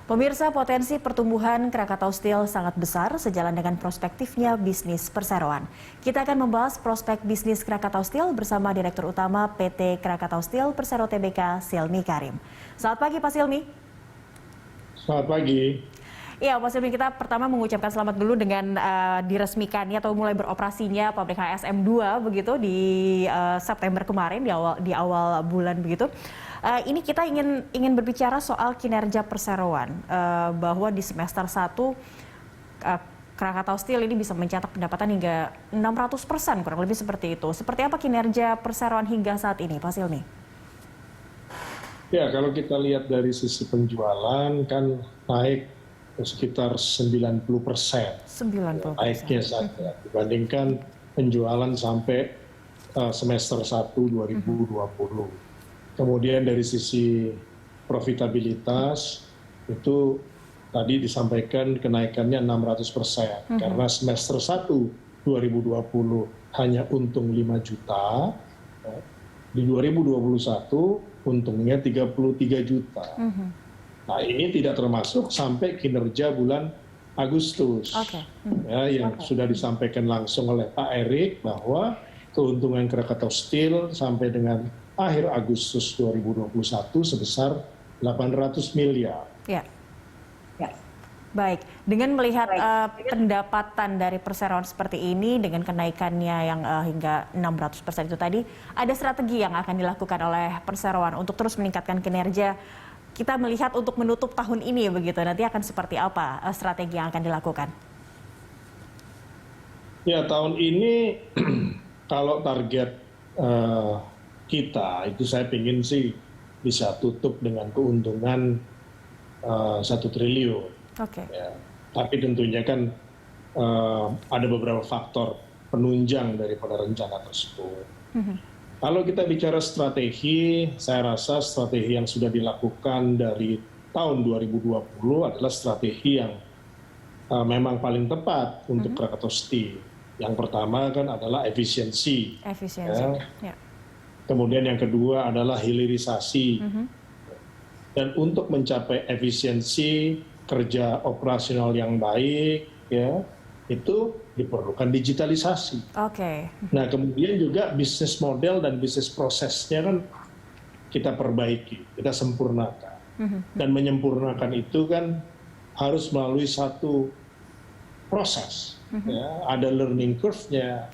Pemirsa, potensi pertumbuhan Krakatau Steel sangat besar sejalan dengan prospektifnya bisnis perseroan. Kita akan membahas prospek bisnis Krakatau Steel bersama Direktur Utama PT Krakatau Steel Persero Tbk, Silmi Karim. Selamat pagi, Pak Silmi. Selamat pagi. Iya, Pak Silmi, kita pertama mengucapkan selamat dulu dengan diresmikannya atau mulai beroperasinya pabrik HSM 2 begitu di September kemarin di awal bulan begitu. Ini kita ingin berbicara soal kinerja perseroan bahwa di semester 1 Krakatau Steel ini bisa mencetak pendapatan hingga 600%, kurang lebih seperti itu. Seperti apa kinerja perseroan hingga saat ini, Pak Silmi? Ya, kalau kita lihat dari sisi penjualan kan naik sekitar 90%. 90%. Naiknya saja dibandingkan penjualan sampai semester 1 2020. Kemudian dari sisi profitabilitas itu tadi disampaikan kenaikannya 600%. Karena semester 1 2020 hanya untung 5 juta, di 2021 untungnya 33 juta. Nah, ini tidak termasuk sampai kinerja bulan Agustus, yang sudah disampaikan langsung oleh Pak Erik bahwa keuntungan Krakatau Steel sampai dengan akhir Agustus 2021 sebesar 800 miliar. Ya. Baik, dengan melihat pendapatan dari perseroan seperti ini dengan kenaikannya yang hingga 600% itu tadi, ada strategi yang akan dilakukan oleh perseroan untuk terus meningkatkan kinerja. Kita melihat untuk menutup tahun ini begitu, nanti akan seperti apa strategi yang akan dilakukan? Ya, tahun ini kalau target kita itu saya ingin sih bisa tutup dengan keuntungan 1 triliun. Ya, tapi tentunya kan ada beberapa faktor penunjang daripada rencana tersebut. Kalau kita bicara strategi, saya rasa strategi yang sudah dilakukan dari tahun 2020 adalah strategi yang memang paling tepat untuk Krakatau Steel. Yang pertama kan adalah efisiensi. Ya. Kemudian yang kedua adalah hilirisasi. Dan untuk mencapai efisiensi kerja operasional yang baik, ya, itu diperlukan digitalisasi. Nah, kemudian juga bisnis model dan bisnis prosesnya kan kita perbaiki, kita sempurnakan. Dan menyempurnakan itu kan harus melalui satu proses. Ya, ada learning curve-nya,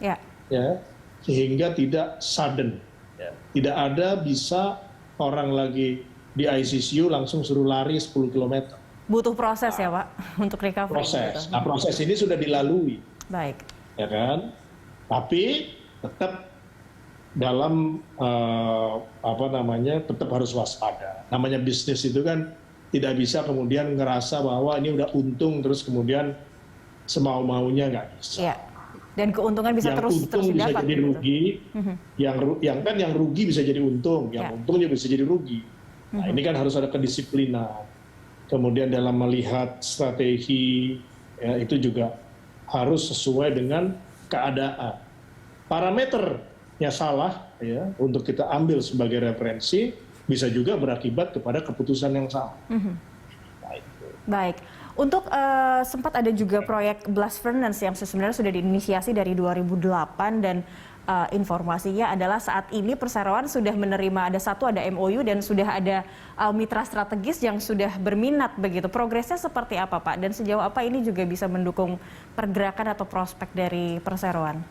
ya, sehingga tidak sudden. Ya. Tidak ada bisa orang lagi di ICU langsung suruh lari 10 km. Butuh proses ya, Pak, untuk recovery. Proses. Nah, proses ini sudah dilalui. Baik. Ya kan? Tapi tetap dalam tetap harus waspada. Namanya bisnis itu kan tidak bisa kemudian ngerasa bahwa ini udah untung terus kemudian semau-maunya nggak bisa. Ya. Dan keuntungan bisa terus didapat. Yang untung bisa jadi rugi, yang rugi bisa jadi untung, yang untungnya bisa jadi rugi. Nah, ini kan harus ada kedisiplinan. Kemudian dalam melihat strategi, ya, itu juga harus sesuai dengan keadaan. Parameternya salah, ya, untuk kita ambil sebagai referensi, bisa juga berakibat kepada keputusan yang salah. Nah, itu. Baik. Untuk sempat ada juga proyek blast furnace yang sebenarnya sudah diinisiasi dari 2008 dan informasinya adalah saat ini perseroan sudah menerima ada MOU dan sudah ada mitra strategis yang sudah berminat begitu. Progresnya seperti apa, Pak? Dan sejauh apa ini juga bisa mendukung pergerakan atau prospek dari perseroan?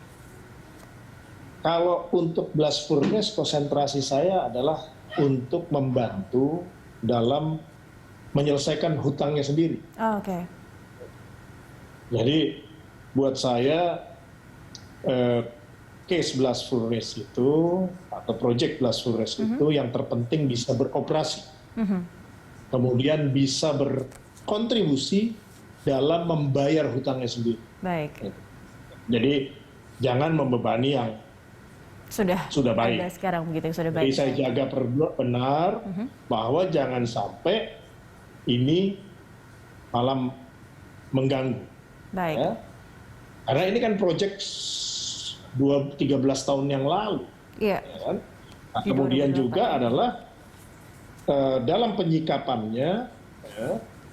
Kalau untuk blast furnace, konsentrasi saya adalah untuk membantu dalam menyelesaikan hutangnya sendiri. Jadi buat saya case blast furnace itu atau project blast furnace itu yang terpenting bisa beroperasi, kemudian bisa berkontribusi dalam membayar hutangnya sendiri. Baik. Jadi jangan membebani yang sudah baik. Sekarang begitu sudah baik. Jadi saya jaga benar bahwa jangan sampai ini malah mengganggu. Baik. Ya. Karena ini kan project 13 tahun yang lalu. Iya. Ya kan? Nah, kemudian juga adalah dalam penyikapannya, ya,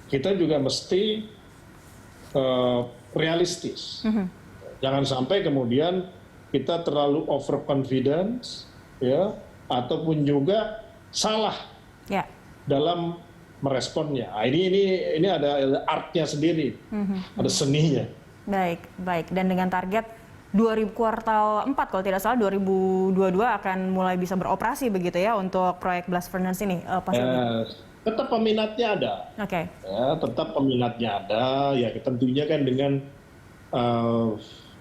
kita juga mesti realistis. Jangan sampai kemudian kita terlalu overconfidence, ya, ataupun juga salah dalam meresponnya. Nah, ini ada artnya sendiri, ada seninya. Baik, baik. Dan dengan target 2000 kuartal 4 kalau tidak salah 2022 akan mulai bisa beroperasi begitu ya untuk proyek blast furnace ini, Pak Silmi? Tetap peminatnya ada. Oke. Ya, tetap peminatnya ada. Ya tentunya kan dengan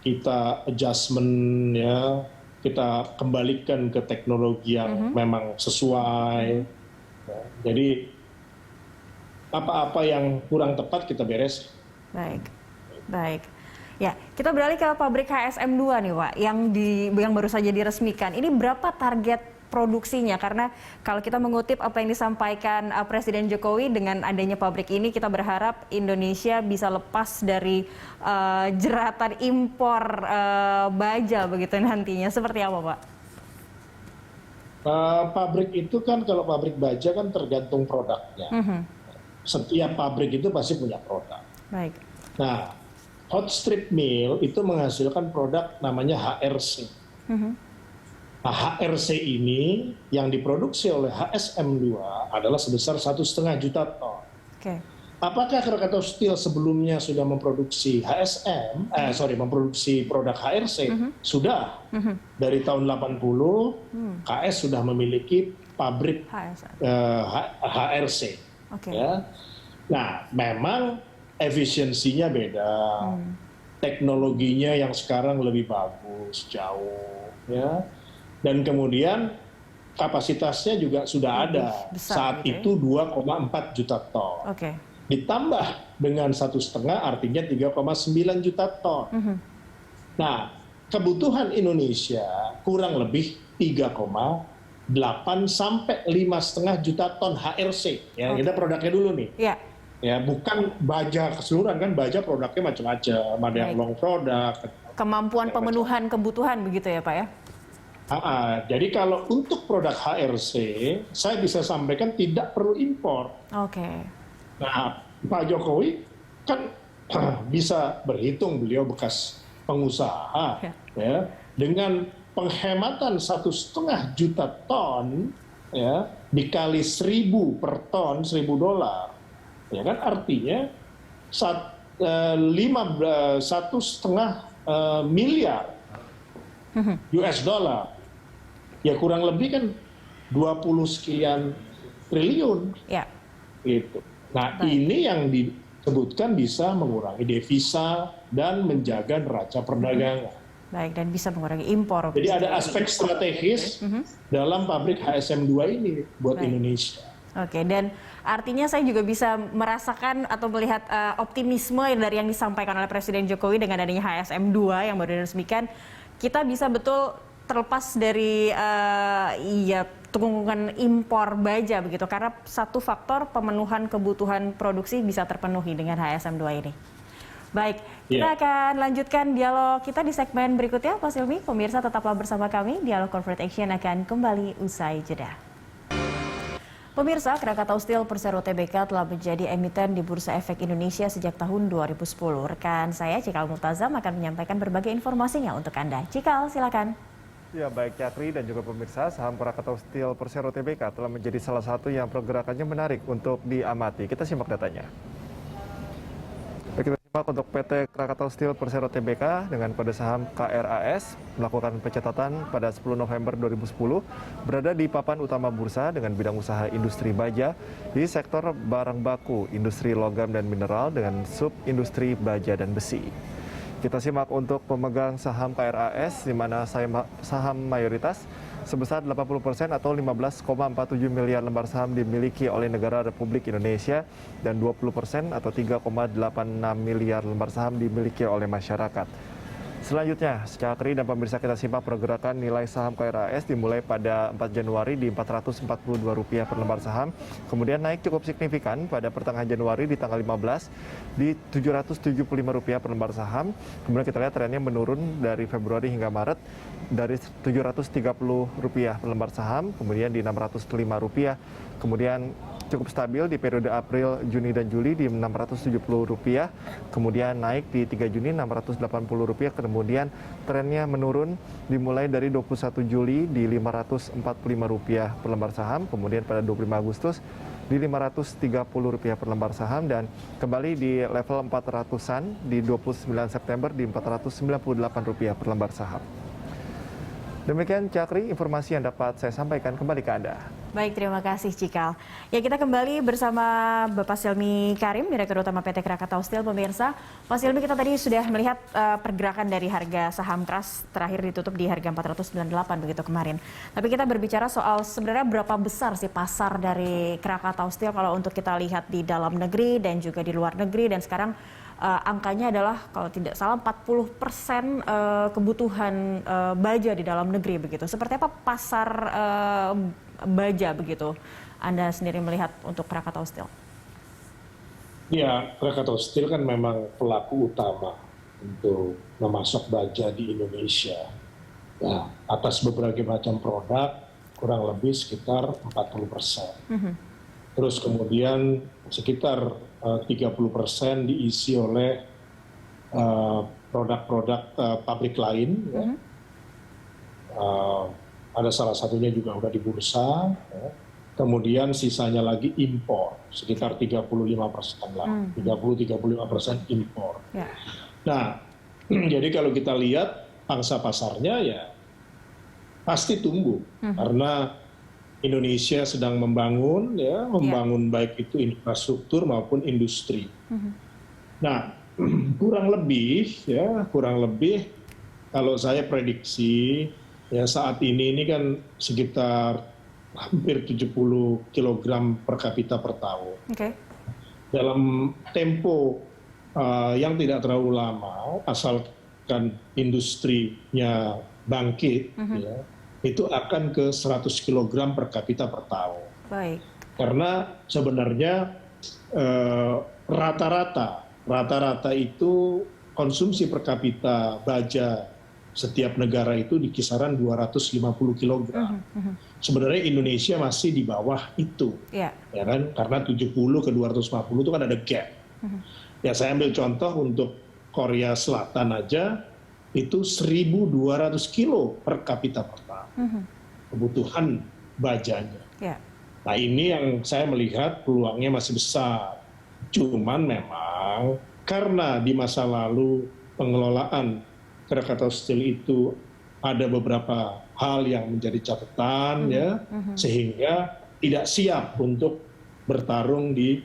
kita adjustment, ya, kita kembalikan ke teknologi yang memang sesuai. Ya, jadi apa-apa yang kurang tepat kita beres. Baik, baik. Ya, kita beralih ke pabrik HSM2 nih, Pak, yang baru saja diresmikan. Ini berapa target produksinya? Karena kalau kita mengutip apa yang disampaikan Presiden Jokowi, dengan adanya pabrik ini kita berharap Indonesia bisa lepas dari jeratan impor baja begitu nantinya. Seperti apa, Pak? Pabrik itu kan, kalau pabrik baja kan tergantung produknya. Setiap pabrik itu pasti punya produk. Baik. Nah, hot strip mill itu menghasilkan produk namanya HRC. Nah, HRC ini yang diproduksi oleh HSM2 adalah sebesar 1,5 juta ton. Apakah Krakatau Steel sebelumnya sudah memproduksi memproduksi produk HRC? Sudah. Dari tahun 80, KS sudah memiliki pabrik HRC. Ya. Nah, memang efisiensinya beda, teknologinya yang sekarang lebih bagus jauh, ya, dan kemudian kapasitasnya juga sudah ada saat itu 2,4 juta ton. Ditambah dengan 1,5 artinya 3,9 juta ton. Nah, kebutuhan Indonesia kurang lebih 3,8 sampai 5,5 juta ton HRC. Ya, kita produknya dulu nih. Ya, bukan baja keseluruhan, kan baja produknya macam-macam, ada yang long produk. Kemampuan pemenuhan kebutuhan begitu ya, Pak ya? Jadi kalau untuk produk HRC, saya bisa sampaikan tidak perlu impor. Nah, Pak Jokowi kan bisa berhitung, beliau bekas pengusaha, ya, dengan penghematan 1,5 juta ton, ya, dikali 1.000 per ton, $1.000. Ya kan, artinya 1,5 miliar US dollar. Ya kurang lebih kan 20 sekian triliun. Gitu. Nah, ini yang disebutkan bisa mengurangi devisa dan menjaga neraca perdagangan. Baik, dan bisa mengurangi impor. Jadi ada aspek strategis dalam pabrik HSM2 ini buat Indonesia. Dan artinya saya juga bisa merasakan atau melihat optimisme dari yang disampaikan oleh Presiden Jokowi dengan adanya HSM2 yang baru diresmikan. Kita bisa betul terlepas dari tunggungan impor baja begitu, karena satu faktor pemenuhan kebutuhan produksi bisa terpenuhi dengan HSM2 ini. Baik, kita akan lanjutkan dialog kita di segmen berikutnya, Pak Silmi. Pemirsa tetaplah bersama kami, Dialog Corporate Action akan kembali usai jeda. Pemirsa, Krakatau Steel Persero Tbk telah menjadi emiten di Bursa Efek Indonesia sejak tahun 2010. Rekan saya, Cikal Multazam, akan menyampaikan berbagai informasinya untuk Anda. Cikal, silakan. Ya, baik Cakri dan juga pemirsa, saham Krakatau Steel Persero Tbk telah menjadi salah satu yang pergerakannya menarik untuk diamati. Kita simak datanya. Kita simak untuk PT Krakatau Steel Persero Tbk dengan kode saham KRAS melakukan pencatatan pada 10 November 2010 berada di papan utama bursa dengan bidang usaha industri baja di sektor barang baku, industri logam dan mineral dengan sub industri baja dan besi. Kita simak untuk pemegang saham KRAS di mana saham mayoritas sebesar 80% atau 15,47 miliar lembar saham dimiliki oleh negara Republik Indonesia dan 20% atau 3,86 miliar lembar saham dimiliki oleh masyarakat. Selanjutnya, Cakri dan pemirsa, kita simak pergerakan nilai saham KRAS dimulai pada 4 Januari di Rp442 per lembar saham, kemudian naik cukup signifikan pada pertengahan Januari di tanggal 15 di Rp775 per lembar saham, kemudian kita lihat trennya menurun dari Februari hingga Maret dari Rp730 per lembar saham, kemudian di Rp605, kemudian cukup stabil di periode April, Juni, dan Juli di Rp670, kemudian naik di 3 Juni Rp680, kemudian trennya menurun dimulai dari 21 Juli di Rp545 per lembar saham, kemudian pada 25 Agustus di Rp530 per lembar saham, dan kembali di level 400-an di 29 September di Rp498 per lembar saham. Demikian Cakri, informasi yang dapat saya sampaikan, kembali ke Anda. Baik, terima kasih Cikal. Ya, kita kembali bersama Bapak Silmi Karim, Direktur Utama PT Krakatau Steel. Pemirsa, Pak Silmi, kita tadi sudah melihat pergerakan dari harga saham keras terakhir ditutup di harga 498 begitu kemarin. Tapi kita berbicara soal sebenarnya berapa besar sih pasar dari Krakatau Steel kalau untuk kita lihat di dalam negeri dan juga di luar negeri, dan sekarang angkanya adalah kalau tidak salah 40% kebutuhan baja di dalam negeri begitu. Seperti apa pasar baja begitu Anda sendiri melihat untuk Krakatau Steel? Ya, Krakatau Steel kan memang pelaku utama untuk memasok baja di Indonesia. Nah, atas berbagai macam produk kurang lebih sekitar 40%. Terus kemudian sekitar 30% diisi oleh produk-produk pabrik lain. Ya. Ada salah satunya juga udah di bursa. Ya. Kemudian sisanya lagi impor, sekitar 35% lah. 30-35% impor. Ya. Nah, jadi kalau kita lihat pangsa pasarnya ya pasti tumbuh. Karena Indonesia sedang membangun, ya, membangun baik itu infrastruktur maupun industri. Nah, kurang lebih kalau saya prediksi ya saat ini kan sekitar hampir 70 kg per kapita per tahun. Dalam tempo yang tidak terlalu lama, asalkan industrinya bangkit, ya, itu akan ke 100 kg per kapita per tahun. Baik. Karena sebenarnya rata-rata itu konsumsi per kapita baja setiap negara itu di kisaran 250 kg. Sebenarnya Indonesia masih di bawah itu, ya kan? Karena 70 ke 250 itu kan ada gap. Ya, saya ambil contoh untuk Korea Selatan aja itu 1.200 kilo per kapita per tahun kebutuhan bajanya. Nah, ini yang saya melihat peluangnya masih besar. Cuman memang karena di masa lalu pengelolaan Krakatau Steel itu ada beberapa hal yang menjadi catatan, ya, sehingga tidak siap untuk bertarung di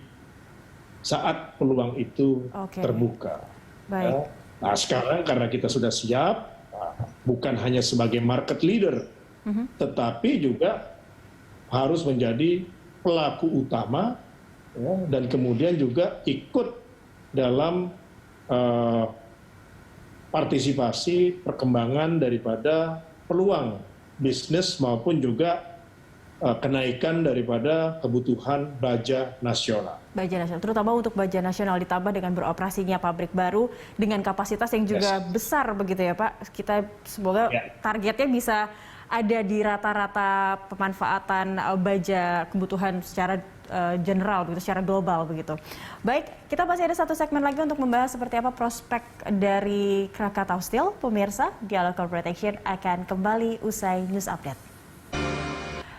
saat peluang itu terbuka. Ya. Nah, sekarang karena kita sudah siap, bukan hanya sebagai market leader, tetapi juga harus menjadi pelaku utama, ya, dan kemudian juga ikut dalam partisipasi perkembangan daripada peluang bisnis maupun juga kenaikan daripada kebutuhan baja nasional. Baja nasional, terutama untuk baja nasional ditambah dengan beroperasinya pabrik baru dengan kapasitas yang juga besar begitu ya Pak. Kita semoga targetnya bisa ada di rata-rata pemanfaatan baja kebutuhan secara general, begitu, secara global begitu. Baik, kita masih ada satu segmen lagi untuk membahas seperti apa prospek dari Krakatau Steel. Pemirsa, Dialog Corporate Action akan kembali usai news update.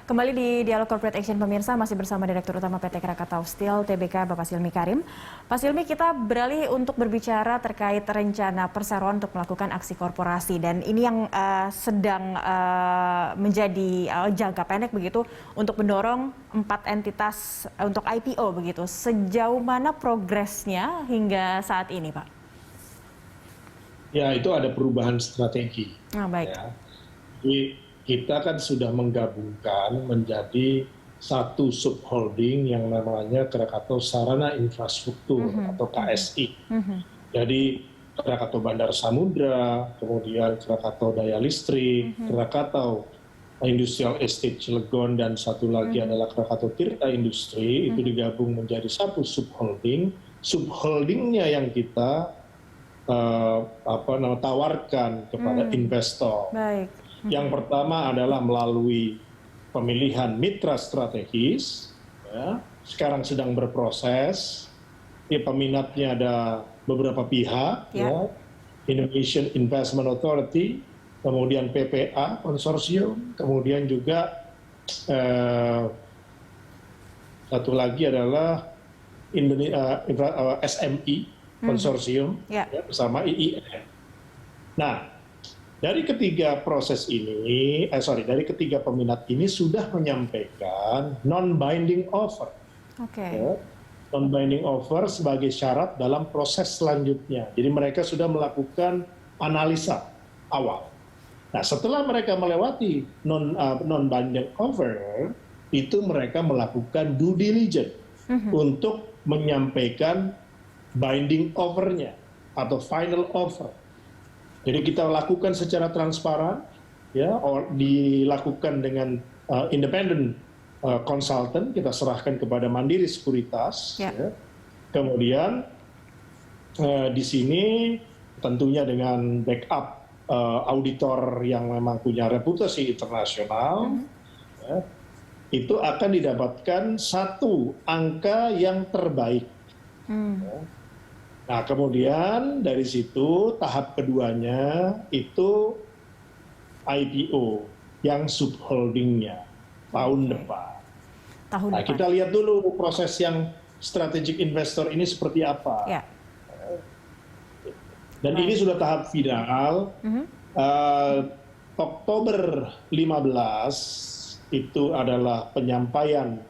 Kembali di Dialog Corporate Action, pemirsa, masih bersama Direktur Utama PT Krakatau Steel Tbk, Bapak Silmi Karim. Pak Silmi, kita beralih untuk berbicara terkait rencana perseroan untuk melakukan aksi korporasi, dan ini yang sedang menjadi jangka pendek begitu untuk mendorong 4 entitas untuk IPO begitu. Sejauh mana progresnya hingga saat ini, Pak? Ya, itu ada perubahan strategi. Baik. Ya. Jadi, kita kan sudah menggabungkan menjadi satu subholding yang namanya Krakatau Sarana Infrastruktur atau KSI. Jadi Krakatau Bandar Samudra, kemudian Krakatau Daya Listrik, Krakatau Industrial Estate Cilegon, dan satu lagi adalah Krakatau Tirta Industri, itu digabung menjadi satu subholding. Subholdingnya yang kita tawarkan kepada investor. Baik. Yang pertama adalah melalui pemilihan mitra strategis, ya, sekarang sedang berproses. Peminatnya ada beberapa pihak, ya. Indonesian Investment Authority, kemudian PPA konsorsium, kemudian juga satu lagi adalah SMI konsorsium bersama IIN. Nah, dari ketiga proses ini, dari ketiga peminat ini sudah menyampaikan non-binding offer. Ya, non-binding offer sebagai syarat dalam proses selanjutnya. Jadi mereka sudah melakukan analisa awal. Nah, setelah mereka melewati non-binding offer, itu mereka melakukan due diligence untuk menyampaikan binding offer-nya atau final offer. Jadi kita lakukan secara transparan, ya, dilakukan dengan independent consultant, kita serahkan kepada Mandiri Sekuritas. Ya. Kemudian di sini tentunya dengan backup auditor yang memang punya reputasi internasional, ya, itu akan didapatkan satu angka yang terbaik. Ya. Nah, kemudian dari situ tahap keduanya itu IPO yang subholdingnya tahun depan. Nah, kita lihat dulu proses yang strategic investor ini seperti apa. Ya. Dan ini sudah tahap final. Oktober 15 itu adalah penyampaian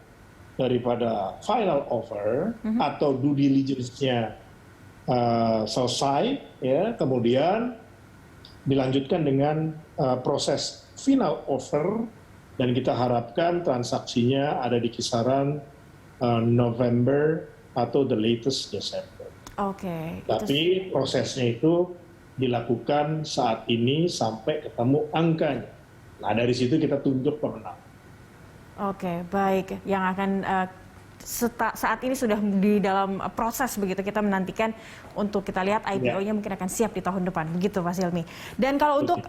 daripada final offer atau due diligence-nya selesai, ya, kemudian dilanjutkan dengan proses final offer, dan kita harapkan transaksinya ada di kisaran November atau the latest Desember. Tapi prosesnya itu dilakukan saat ini sampai ketemu angkanya. Nah, dari situ kita tunjuk pemenang. Baik. Yang akan saat ini sudah di dalam proses begitu, kita menantikan untuk kita lihat IPO-nya mungkin akan siap di tahun depan, begitu Pak Silmi. Dan kalau untuk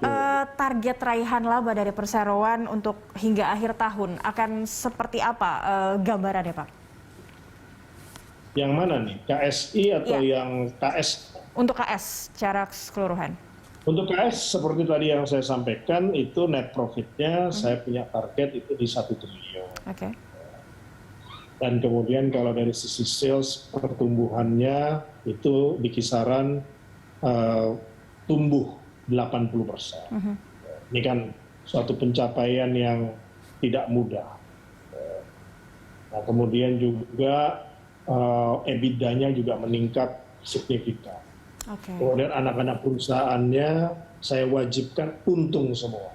target raihan laba dari perseroan untuk hingga akhir tahun akan seperti apa gambarannya Pak? Yang mana nih? KSI atau yang KS? Untuk KS secara keseluruhan. Untuk KS seperti tadi yang saya sampaikan, itu net profitnya saya punya target itu di 1 triliun. Dan kemudian kalau dari sisi sales pertumbuhannya itu di kisaran tumbuh 80%. Ini kan suatu pencapaian yang tidak mudah. Nah, kemudian juga EBITDA-nya juga meningkat signifikan. Kemudian anak-anak perusahaannya saya wajibkan untung semua.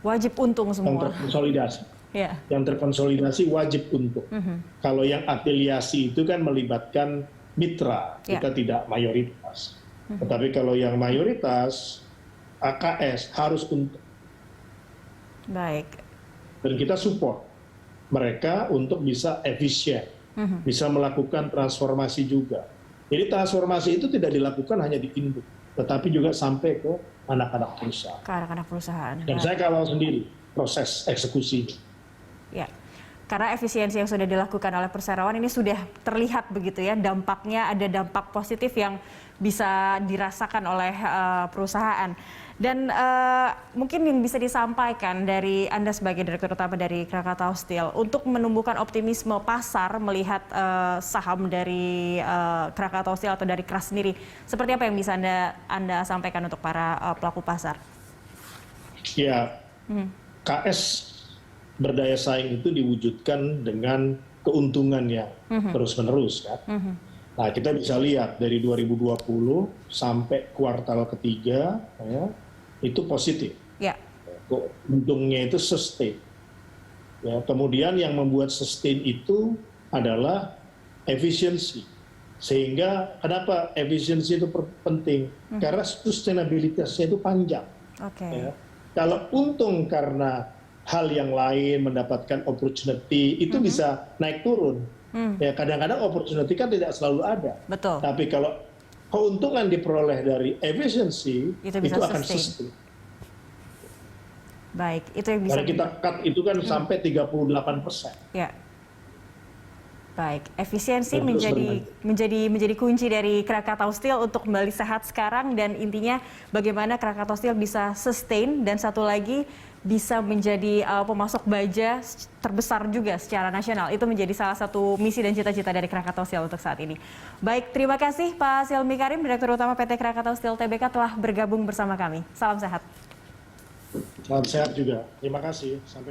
Wajib untung semua. Yang terkonsolidasi. Yang terkonsolidasi wajib untung. Kalau yang afiliasi itu kan melibatkan mitra, kita tidak mayoritas. Tetapi kalau yang mayoritas, AKS harus untung. Baik. Dan kita support mereka untuk bisa efisien, bisa melakukan transformasi juga. Jadi transformasi itu tidak dilakukan hanya di induk, tetapi juga sampai ke anak-anak perusahaan. Ke anak-anak perusahaan. Dan saya kawal sendiri proses eksekusi. Ya, karena efisiensi yang sudah dilakukan oleh perseroan ini sudah terlihat begitu ya, dampaknya ada dampak positif yang bisa dirasakan oleh perusahaan. Dan mungkin yang bisa disampaikan dari Anda sebagai Direktur Utama dari Krakatau Steel untuk menumbuhkan optimisme pasar melihat saham dari Krakatau Steel atau dari KRAS sendiri, seperti apa yang bisa Anda sampaikan untuk para pelaku pasar? Ya, KS berdaya saing itu diwujudkan dengan keuntungan yang terus-menerus, kan? Nah, kita bisa lihat dari 2020 sampai kuartal ketiga, ya, itu positif. Untungnya itu sustain. Ya, kemudian yang membuat sustain itu adalah efisiensi. Sehingga kenapa efisiensi itu penting? Karena sustainabilitasnya itu panjang. Ya. Kalau untung karena hal yang lain, mendapatkan opportunity, itu bisa naik turun. Ya, kadang-kadang opportunity kan tidak selalu ada. Betul. Tapi kalau keuntungan diperoleh dari efisiensi, itu akan sustain. Baik, itu yang bisa. Karena kita cut itu kan sampai 38%. Ya. Baik, efisiensi Dan terus menjadi kunci dari Krakatau Steel untuk kembali sehat sekarang, dan intinya bagaimana Krakatau Steel bisa sustain, dan satu lagi bisa menjadi pemasok baja terbesar juga secara nasional. Itu menjadi salah satu misi dan cita-cita dari Krakatau Steel untuk saat ini. Baik, terima kasih Pak Silmi Karim, Direktur Utama PT Krakatau Steel Tbk telah bergabung bersama kami. Salam sehat. Salam sehat juga. Terima kasih. Sampai